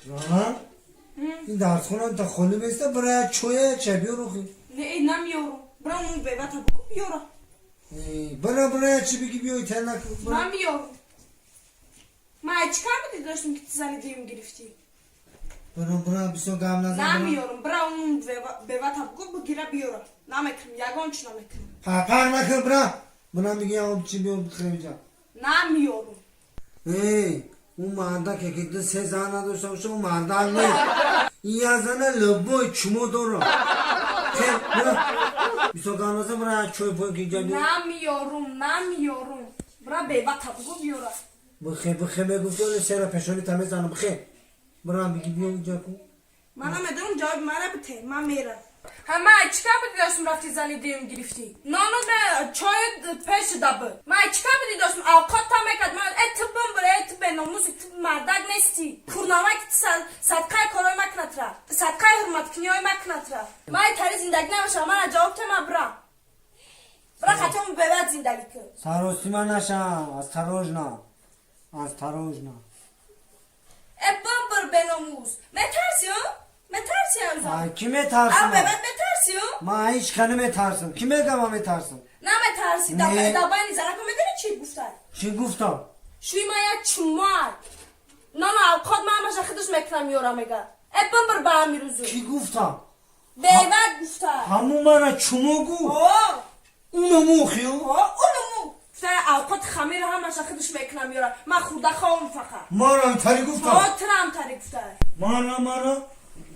رانا این درس خونم تا خالی میسته برای چویه چه بیارو خی نه نمیارم برای اون بیوه تا بگو بیارم برای چی بگی بیای تل نکن نمیارم ما چیکار بدی داشتیم که زنی دیم گرفتی برای بسیار گم نزن نمیارم برای اون بیوه تا بگو بگیره بیارم نمیکنم یگان چی نمیکنم پر نکن برای میگی هم چی بیار خیلی جا نمیارم اون مرده که که سه زن نداشته باشه اون مرده نیست این یه زنه لبای چمو داره خیلی برای بسیار گم نزن برای چوی پای که جدی نمیارم برای بیوه تا بگو بیارم بخیر بگفته سر پشانی تمیز زنم بخیر برای بگی بیا اینجا کن من نمیدونم جواب من بده من میرم همه چیکار بدی داشتم رفتی زنی دیم گرفتی نانو نه چای پیش دبه من چیکار بدی داشتم اوقات تا میکرد من اتبم برای اتب ناموس اتب مردک نیستی پورنامه که صدقه کارای مکنتره صدقه حرمت کنیای مکنتره من تری زندگی نمیشم من جواب تم برم خطم ببرد زندگی که سراستی من نشم از تراج نه ابام بر بناموس مترسی هم کی میترسم؟ ببرد مترسی من هیچ کنه میترسم کی میگم من میترسم؟ نه مترسی دابایی زنکو میدونی چی گفتن؟ چی گفتم؟ شوی ما یک چمار نه خود من مشه خودش میکنم یورا میگه ابم بر با میروزو کی گفتم؟ بیوت گفتن همون من چمو گو؟ اونمو خیو؟ اونمو اوقات خمیر هم مشه خودش میکنم یورا من خورده خواهم فقط ما را تری گفتم؟ ترم تری گفتن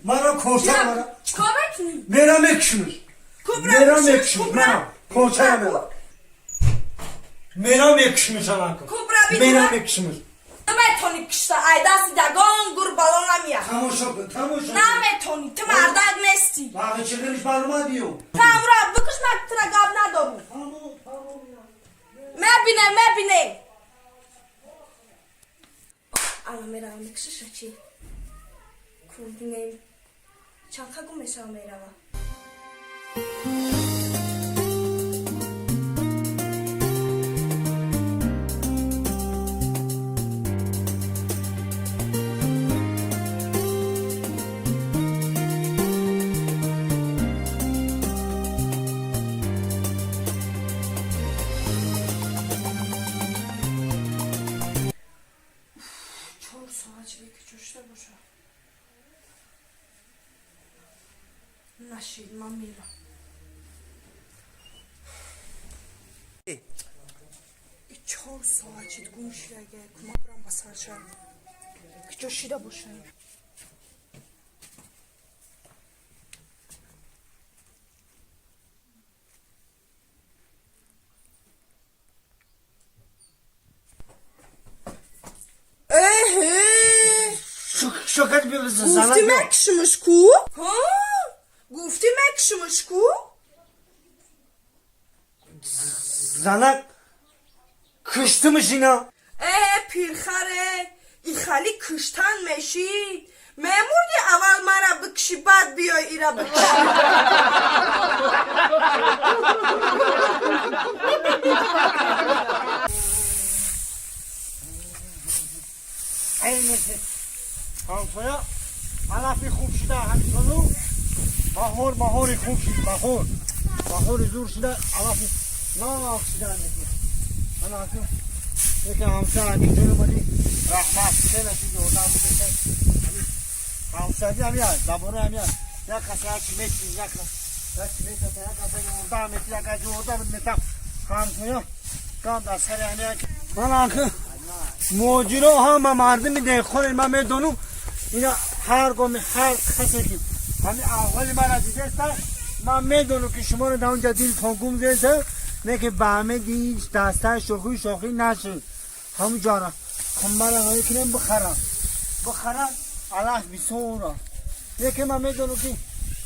ما را کوچه ما را چکار بکنی؟ میرم اکشمش میرم اکشمش الان کن میرم اکشمش نمیتونی کشته ای دستی دگان گر بالا نمیاد تماشا کن نمیتونی تو مردک نیستی باقی چگرش برما دیو تمرا بکش مکتره گاب ندارم مبینه الان میرم میکشش چی کردیم چند گم میشم میرم نشید من میرم ای 4 ساعت چید گوش لگه کما برم با سرشم که جاشیده باشه شکر بیبزن گفتی مکشمش کو؟ گفتی مکشمش کو؟ زنک کشتمش اینا پیرخره ای خالی کشتن میشی میموردی اول مرا بکشی بعد بیای ایرا بکشی این مثل همسایا علفی خوب شده همسانو بهار خوب شده بهار زور شده علفی ناک شده من آکو یکی همسا دیگه اومدی رحمت چه نشید جوردن بکشه همسا دی همیاد زبانه همیاد یک کسی هرچی میشید یک کسی جوردن میشید یک جوردن میتم همسایا کام دستخری همیاد من آکو موجرا هم مردم دیخون من میدونم اینا هر کسی که همین اول من دیگه است من میدونم که شما رو در اونجا دیل فنگوم زیده نه که به همه دیج دسته شوخی نشه همون جانا خمبر هایی کنیم بخرم علاق بیسورا نه که من میدونم که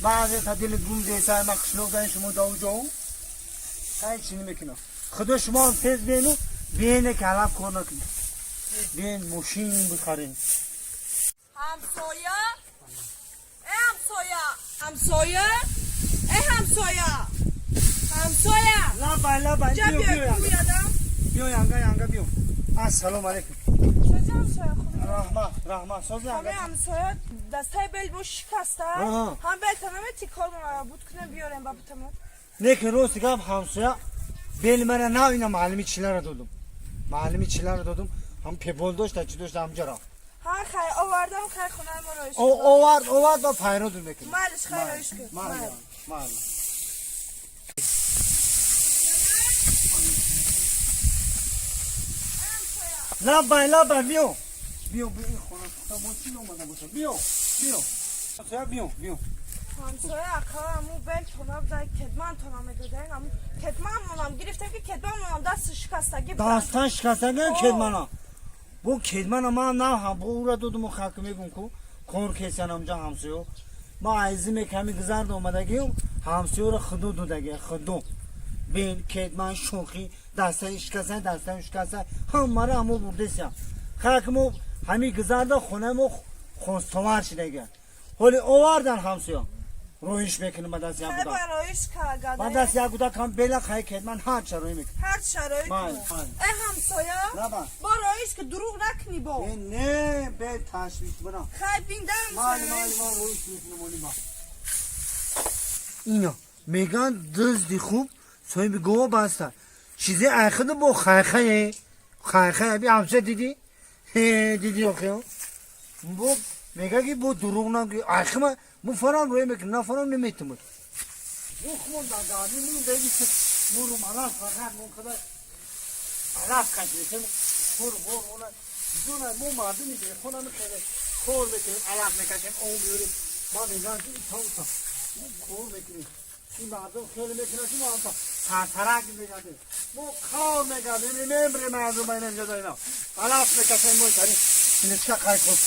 بعضی تا دیل گوم زیده من خشنوک داریم شما داو جاو هایی چی نمیکنم خدا شما هم تیز بینو بینه که علف کار نکنیم بین ماشین بخریم همسایه لابا بیو بیو یانگا بیو السلام علیکم چجا همسایه خوبی؟ رحمت سازم همه همسایه دستای بل بو شکسته آها. هم بلتنمه تیکار بود کنه بیاریم بابتمون Ne ki rosti gab hamsuya benim bana ne oyna malimi çiler dodum. Malimi çiler dodum. Ham pebol dost da çidost amcara. ها خیر آوردم خیر خونه ما رویش O var da payro dum mekin. مالش خیر رویش کن Mal. La bay bio. Bio khona ta mochi no mana bosa. Bio. Hamsuya bio. همسایه اکا همون بل تونم زای کدمان تونم دادن همون کدمان مونم گرفتم که کدمان مونم دست شکستگی Dastan şikastane kedmana. Bu kedman ama ne ha bu uğra dodum hakime gunku. Kor kesen amca hamsuyo. Ma azime kami gızar da olmadı ki hamsuyo ra khudu dudage khudu. Ben kedman şoki dastan şikastane hamara amu burdesya. Hakimo hami gızar da khonemo khostovar şidege. Holi ovardan hamsuyo. رویش میکنیم بعد از خیر یاگودا رویش که بعد از یاگودا کام بلا خای کدمن هر چه روی میکنم هر شرایط مال ای همسایه لبا با رویش که دروغ نکنی با نه به تشویش برام خیر بیندم مال رویش میکنم ولی ما اینا میگن دزدی خوب سوی به گوه بسته چیزی اخد با خای بی همسه دیدی آخه bu میگه که bu دروغ نگی اخمه bu falan روی میکنه نه falan نمیتونه bu خون دادی من دیگه مورو مالا فقط من kadar alaf kaçırdım mor ona zona mu madeni de falan kere kor mekin alaf mekaken olmuyor ma megan ki tavta kor mekin şimdi adam kere mekin şu anda sartarak gibi geldi bu kor mega memre mazlum aynen jadayna alaf mekaken mu tari şimdi şaka kor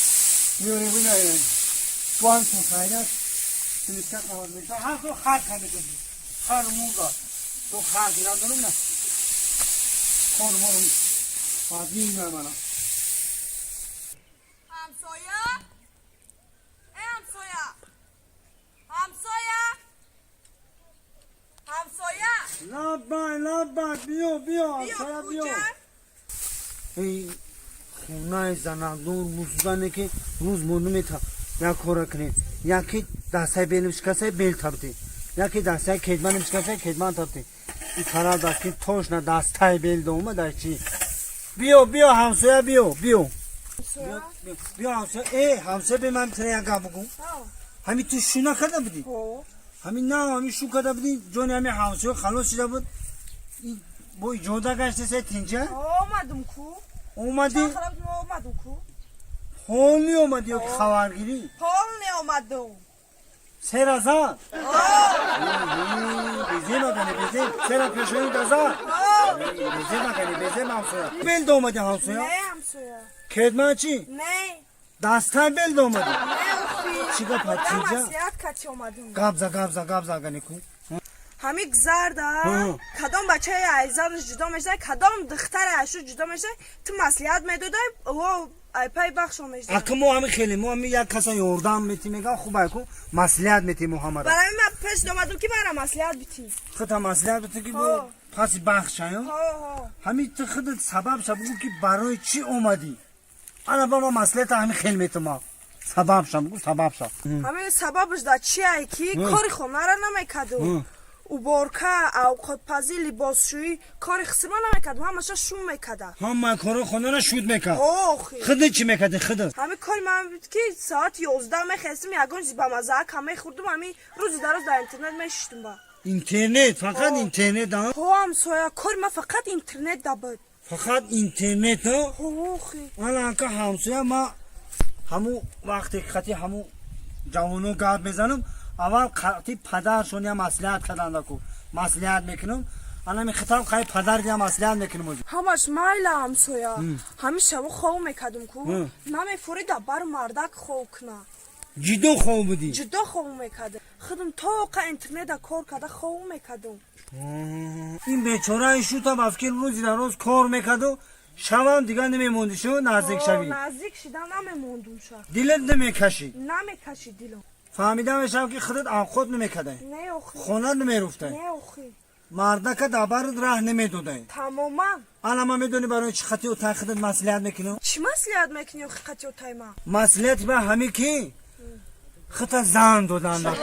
yürü bu ne yani puan sayda şimdi şaka var mesela ha so har kandı har muga to har girandım ne Kormorum fazlayım ben bana. همسایه ای همسایه همسایه Labba, bio, بیا sana bio. کجا Hey, خونای زنندون موسوزانه که روز مونو تا یا کورکنه یا که دستای بلمش کسای بل تابتی یا که دستای کدمانش کسای کدمان تابتی این کارا دست که توش نه دستای بل دومه داشتی بیا همسایه بیا همسایه همسایه به من تریا گابگو همین تو شونا کرده بودی همین نه همین شو کرده بودی جون همین همسایه خلاص شده بود bu joda kaçtı sen tince? اومدم کو Olmadı. خراب اومدم کو Olmuyor mu diyor ki havargiri. حال نیومدم Serazan. Bizim bakani. Sera köşeyi dazan. Bizim hamsoya. Bel doğmadı hamsoya. نه همسایه Kedmaçı. نه Dastan bel doğmadı. نه اخی Çıka patlıca. مسیحت کچی اومدم Gabza ganiku. همین گذرده کدام بچه عیزانش جدا میشه کدام دختر عشو جدا میشه تو مسئولیت میداده و پای بخش میشه Akım o hami kheli mu hami ya kasa yordan meti mega khubay ko masliyat meti Muhammed. برای من پیش اومدم که برای مسئولیت بیتی Khata masliyat meti ki bu pasi bakhshayo. ها Hami tıkhıdı sabab ki baroy çi omadi. Ana baba masliyata hami khilmeti ma. Sabab şam. همین سببش دا چیه که کاری خونه را نمیکدم او بارکه اوقات پزی لباسشویی کاری خسرما نمیکدم همشه شوم میکده Hamma koro khonara şud meka. آخی Khıdı çi mekadi khıdı. همین کاری من بود که ساعت 11 میخواستم یگان زیبا مزه کمی خوردم همین روزی در روز در اینترنت میشتم با İnternet fakat internet ha. هم سویا کار من فقط اینترنت دا بود Fakat internet ha. آخی Alanka hamsuya ma hamu vaqti khati hamu javonu gad bezanım. Aval khati padar şonya masliyat kadanda ku. Masliyat mekinum. Ana mi khitab khay padar diye masliyat mekinum. همش مایل هم سویا همین شبا خواب میکدم کو نمیفوری دا بر مردک خواب کنه Cido khov budi. جدا خواب میکده خودم تا اینترنت دا کار کده خواب میکدم این بیچاره شو تا بافکر روزی در روز کار میکدو شبم دیگه نمیموندی شو نزدیک شوی نزدیک شدم نمیموندم شا دلت نمیکشی نمیکشی دیلم فهمیدم شب که خودت خود نمیکده نه اخی خونه نمیرفته نه اخی مردک دبرت راه نمیدوده. تماما. الان ما میدونی برای چی خطی و تنخیدت مسئولیت میکنم؟ چی مسئولیت میکنی حقیقتی و تایما؟ مسئولیت به همین کی؟ خطا زن دادن.